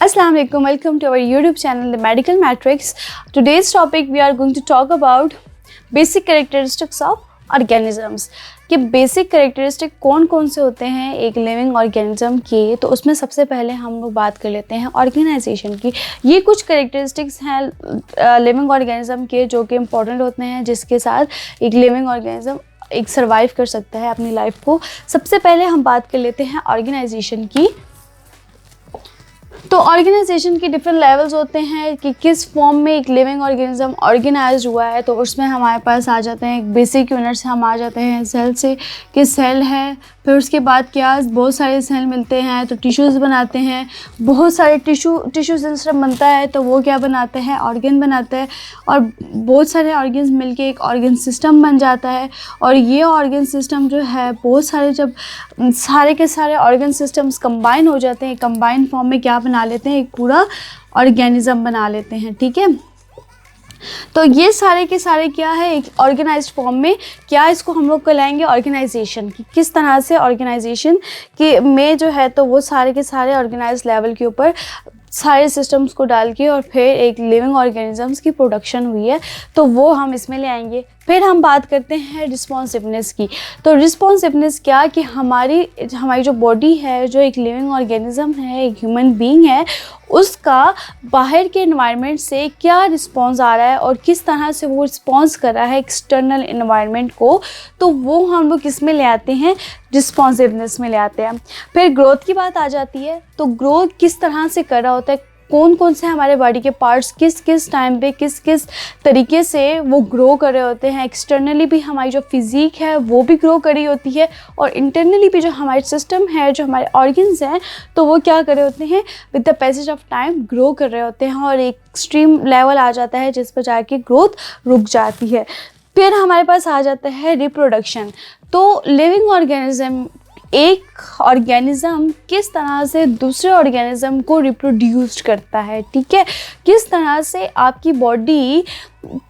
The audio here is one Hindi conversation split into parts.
Assalamu alaikum, welcome to our YouTube channel The Medical Matrix. Today's topic we are going to talk about basic characteristics of organisms. कि बेसिक कैरेक्टरिस्टिक कौन कौन से होते हैं एक लिविंग ऑर्गेनिज्म के। तो उसमें सबसे पहले हम लोग बात कर लेते हैं ऑर्गेनाइजेशन की। ये कुछ कैरेक्टरिस्टिक्स हैं लिविंग ऑर्गेनिज्म के जो कि इम्पॉर्टेंट होते हैं, जिसके साथ एक लिविंग ऑर्गेनिज्म एक सर्वाइव कर सकता है अपनी लाइफ को। सबसे पहले हम बात कर लेते हैं ऑर्गेनाइजेशन की। तो ऑर्गेनाइजेशन के डिफरेंट लेवल्स होते हैं कि किस फॉर्म में एक लिविंग ऑर्गेनिज्म ऑर्गेनाइज्ड हुआ है। तो उसमें हमारे पास आ जाते हैं एक बेसिक यूनिट से हम आ जाते हैं सेल से कि सेल है, फिर उसके बाद क्या बहुत सारे सेल मिलते हैं तो टिश्यूज़ बनाते हैं। बहुत सारे टिश्यू सिस्टम बनता है तो वो क्या बनाते हैं, ऑर्गन बनाते हैं, और बहुत सारे ऑर्गन्स मिलके एक ऑर्गन सिस्टम बन जाता है। और ये ऑर्गन सिस्टम जो है बहुत सारे जब सारे के सारे ऑर्गन सिस्टम्स कंबाइन हो जाते हैं, कंबाइन फॉर्म में क्या बना लेते हैं, एक पूरा ऑर्गेनिज्म बना लेते हैं। ठीक है, तो ये सारे के सारे क्या है एक ऑर्गेनाइज्ड फॉर्म में, क्या इसको हम लोग कहलाएंगे ऑर्गेनाइजेशन की। किस तरह से ऑर्गेनाइजेशन के में जो है तो वो सारे के सारे ऑर्गेनाइज्ड लेवल के ऊपर सारे सिस्टम्स को डाल के और फिर एक लिविंग ऑर्गेनिजम्स की प्रोडक्शन हुई है, तो वो हम इसमें ले आएंगे। फिर हम बात करते हैं रिस्पॉन्सिवनेस की। तो रिस्पॉन्सिवनेस क्या कि हमारी जो बॉडी है, जो एक लिविंग ऑर्गेनिज्म है, एक ह्यूमन बीइंग है, उसका बाहर के एनवायरनमेंट से क्या रिस्पॉन्स आ रहा है और किस तरह से वो रिस्पॉन्स कर रहा है एक्सटर्नल एनवायरनमेंट को, तो वो हम लोग किस में ले आते हैं, रिस्पॉन्सिवनेस में ले आते हैं। फिर ग्रोथ की बात आ जाती है। तो ग्रोथ किस तरह से कर रहा होता है, कौन कौन से हमारे बॉडी के पार्ट्स किस किस टाइम पे किस किस तरीके से वो ग्रो कर रहे होते हैं। एक्सटर्नली भी हमारी जो फिज़िक है वो भी ग्रो कर रही होती है, और इंटरनली भी जो हमारे सिस्टम है, जो हमारे ऑर्गन्स हैं, तो वो क्या कर रहे होते हैं, with the passage of time grow कर रहे होते हैं, और एक एक्सट्रीम लेवल आ जाता है जिस पर जाके ग्रोथ रुक जाती है। फिर हमारे पास आ जाता है रिप्रोडक्शन। तो लिविंग ऑर्गेनिज्म, एक ऑर्गेनिज्म किस तरह से दूसरे ऑर्गेनिज्म को रिप्रोड्यूस करता है। ठीक है, किस तरह से आपकी बॉडी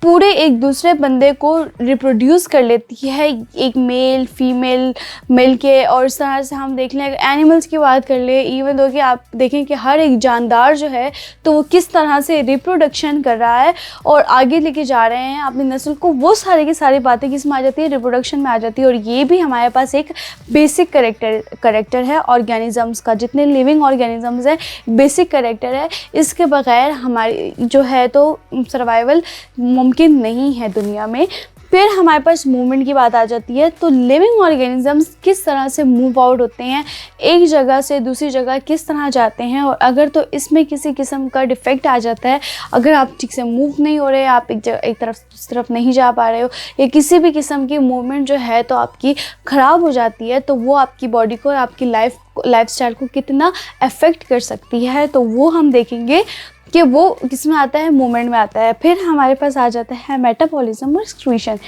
पूरे एक दूसरे बंदे को रिप्रोड्यूस कर लेती है, एक मेल फीमेल मिल के। और इस तरह से हम देख लें, अगर एनिमल्स की बात कर ले, इवन दो कि आप देखें कि हर एक जानदार जो है तो वो किस तरह से रिप्रोडक्शन कर रहा है और आगे लेके जा रहे हैं अपनी नस्ल को, वो सारी की सारी बातें किस में आ जाती है, रिप्रोडक्शन में आ जाती है। और ये भी हमारे पास एक बेसिक करेक्टर है ऑर्गेनिजम्स का। जितने लिविंग ऑर्गेनिजम्स हैं बेसिक करेक्टर है, इसके बगैर हमारी जो है तो सर्वाइवल मुमकिन नहीं है दुनिया में। फिर हमारे पास मूवमेंट की बात आ जाती है। तो लिविंग ऑर्गेनिजम्स किस तरह से मूव आउट होते हैं, एक जगह से दूसरी जगह किस तरह जाते हैं, और अगर तो इसमें किसी किस्म का डिफेक्ट आ जाता है, अगर आप ठीक से मूव नहीं हो रहे, आप एक तरफ दूसरी तरफ नहीं जा पा रहे हो, या किसी भी किस्म की मूवमेंट जो है तो आपकी ख़राब हो जाती है, तो वो आपकी बॉडी को और आपकी लाइफ स्टाइल को कितना अफेक्ट कर सकती है, तो वो हम देखेंगे कि वो किस में आता है, मूवमेंट में आता है। फिर हमारे पास आ जाता है मेटाबॉलिज्म और एक्सक्रीशन।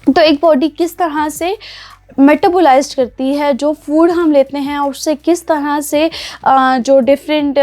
तो एक बॉडी किस तरह से मेटाबोलाइज करती है, जो फूड हम लेते हैं उससे किस तरह से जो डिफरेंट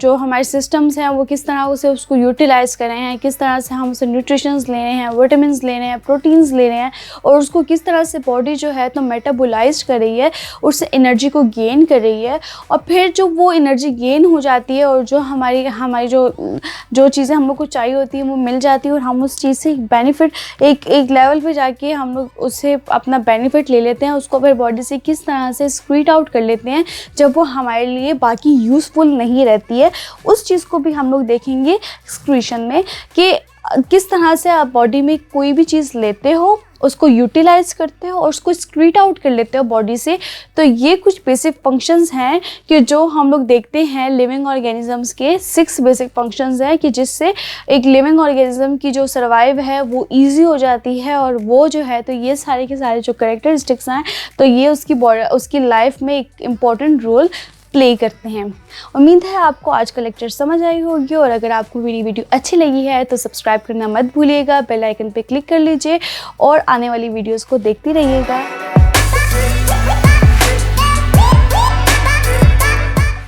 जो हमारे सिस्टम्स हैं वो किस तरह से उसको यूटिलाइज़ कर रहे हैं, किस तरह से हम उसे न्यूट्रिशंस ले रहे हैं, विटामिन्स ले रहे हैं, प्रोटीन्स ले रहे हैं, और उसको किस तरह से बॉडी जो है तो मेटाबोलाइज कर रही है, उससे एनर्जी को गेन कर रही है। और फिर जो वो एनर्जी गेन हो जाती है और जो हमारी जो चीज़ें हम लोग को चाहिए होती है वो मिल जाती है, और हम उस चीज़ से बेनिफिट एक लेवल पे जाके हम लोग उससे अपना बेनिफिट ले लेते हैं, उसको फिर बॉडी से किस तरह से स्क्वीट आउट कर लेते हैं जब वो हमारे लिए बाकी यूज़फुल नहीं रहती है। उस चीज़ को भी हम लोग देखेंगे एक्सक्रीशन में कि किस तरह से आप बॉडी में कोई भी चीज़ लेते हो, उसको यूटिलाइज़ करते हो और उसको स्क्रीट आउट कर लेते हो बॉडी से। तो ये कुछ बेसिक फंक्शंस हैं कि जो हम लोग देखते हैं लिविंग ऑर्गेनिजम्स के 6 बेसिक फंक्शंस हैं कि जिससे एक लिविंग ऑर्गेनिज्म की जो सर्वाइव है वो इजी हो जाती है, और वो जो है तो ये सारे के सारे जो कैरेक्टरिस्टिक्स हैं तो ये उसकी लाइफ में एक इम्पॉर्टेंट रोल प्ले करते हैं। उम्मीद है आपको आज का लेक्चर समझ आई होगी, और अगर आपको मेरी वीडियो अच्छी लगी है तो सब्सक्राइब करना मत भूलिएगा, बेल आइकन पे क्लिक कर लीजिए और आने वाली वीडियोस को देखते रहिएगा।